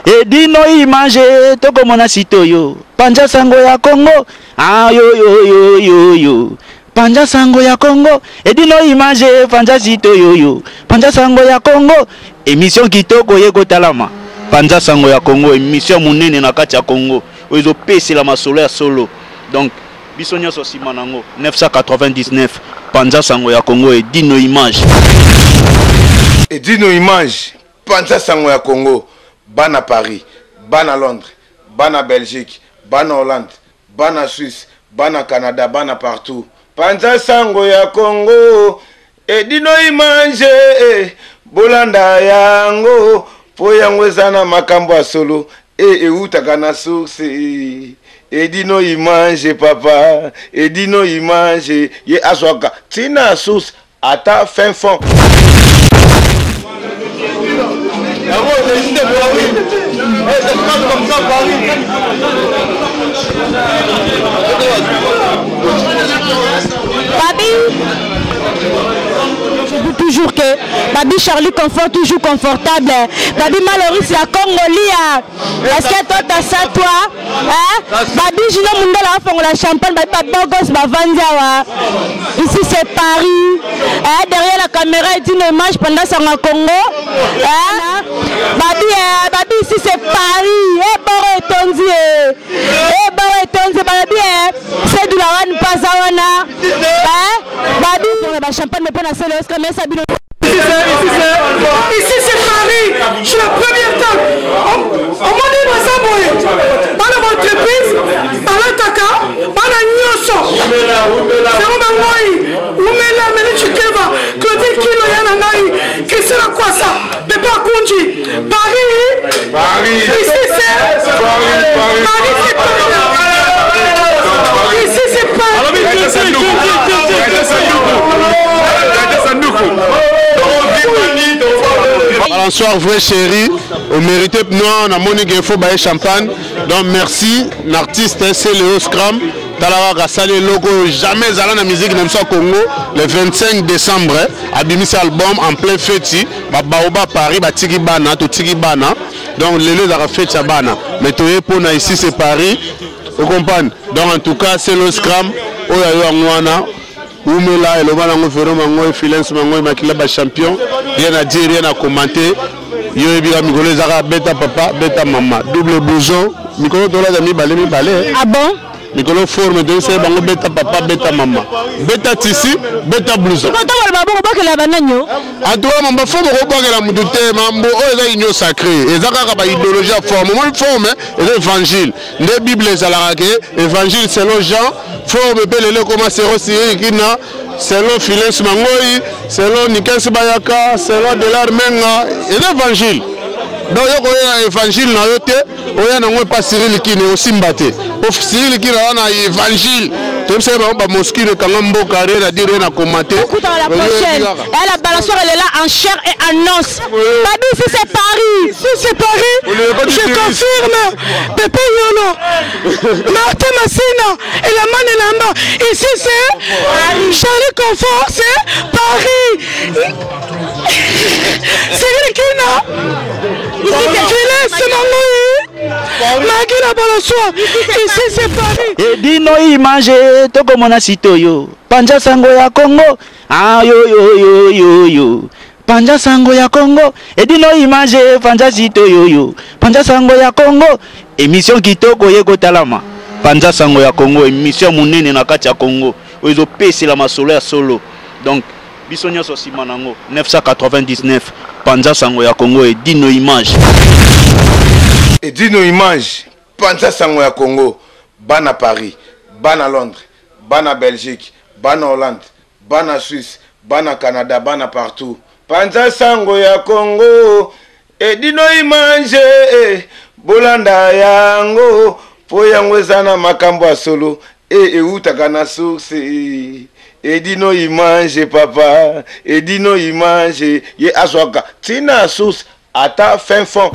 Edino image toko mona sitoyo Panja sango ya Congo ah yo Panja sango ya Congo Edino image Panja sitoyo Panja sango ya Congo émission kitoko yeko talama Panja sango ya Congo émission munene na kati ya Congo ozo pesi la masolo ya solo donc biso nyonso sima nango 999 Panja sango ya Congo Edino image Panja sango ya Congo bana Paris, bana Londres, bana Belgique, bana Hollande, bana Suisse, bana Canada, bana partout. Panja sango ya Congo, Edino image, bolanda yango, po yango zana makambo ya solo, utaka na source. Edino image papa, Edino image, ye aswaka, tina source, ata fin fond. Je dis toujours que Babi Charlie Confort toujours confortable. Babi Maloris la Congolia. Est-ce que toi t'as ça toi? Babi Gino Mundala font la champagne. Babi Bogos Bavandiawa. Ici c'est Paris. Derrière la caméra est une image pendant ça en Congo. Babi ici c'est Paris. C'est du lawan pasawana. Babi la champagne me prend à celle Oscar mais ça Ici c'est Paris, je suis la première table. On m'a dit moi ça boy. Dans l'entreprise, dans l'attaque, dans la nyoso. C'est un bangoï. Oumela mele chikeva. Claudine Kilo yanangai. Qu'est-ce que quoi ça? Beba Kunji. Paris. Ici c'est Paris. Ici c'est Paris. Bonsoir vrai chéri, au mérité non na monique info baye champagne. Donc merci l'artiste c'est Léo Scram. Talawa Gassale logo jamais allé na musique même ça Congo le 25 décembre abimi cet album en plein fête ba baoba Paris ba tiki bana to tiki bana. Donc les a fait ça bana. Mais toi pour na ici c'est Paris. Vous comprenez? Donc en tout cas c'est Léo Scram oya ngwana Oumela et le Malango Ferro Mango et Filens Mango et Makila ba champion. Rien à dire, rien à commenter. Yo et bien Mikolo Zara beta papa, beta maman. Double blouson. Mikolo Dola d'ami balé mi balé. Ah bon? Mikolo forme de c'est bango beta papa, beta maman. Beta tissu, beta blouson. Quand on va voir que la banane. En tout cas, mamba forme repas que la moudouté, mambo, oh les union sacrée. Et ça quand ba idéologie à forme, moi forme, et l'évangile. Les Bibles ça la raqué, évangile selon Jean. Forme pelele comment c'est aussi qui na selon Filens Mangoï, selon Nikensi Bayaka, selon Delar Menga et l'évangile. Donc il y a l'évangile na yote, il y a pas Cyril qui est aussi mbaté. Pour Cyril qui a un évangile. Tout ça va mosquée de Kangambo carré à dire à commenter. Écoute la prochaine. Elle la balançoire elle est là en chair et en os. Babi ici c'est Paris. Ici c'est Paris. Je confirme. Pépé Yolo. Martin Massina et la Manelamba. Ici c'est Charlie Confort, c'est Paris. C'est Kina. Ici c'est Filens Mangoï. La balançoire. Ici c'est Paris. Edino image toko mona sitoyo Panja sango ya Congo ah yo Panja sango ya Congo Edino image Panja sitoyo Panja sango ya Congo émission kitoko yeko talama Panja sango ya Congo émission munene na kati ya Congo ozo pesi la masolo ya solo donc biso nyonso sima nango 999 Panja sango ya Congo Edino image Panja sango ya Congo bana Paris, bana Londres, bana Belgique, bana Hollande, bana Suisse, bana Canada, bana partout. Panja sango ya Congo, Edino image, bolanda yango, po yango zana makambo ya solo, utaka na source. Edino image papa, Edino image, ye aswaka, tina source, ata fin fond.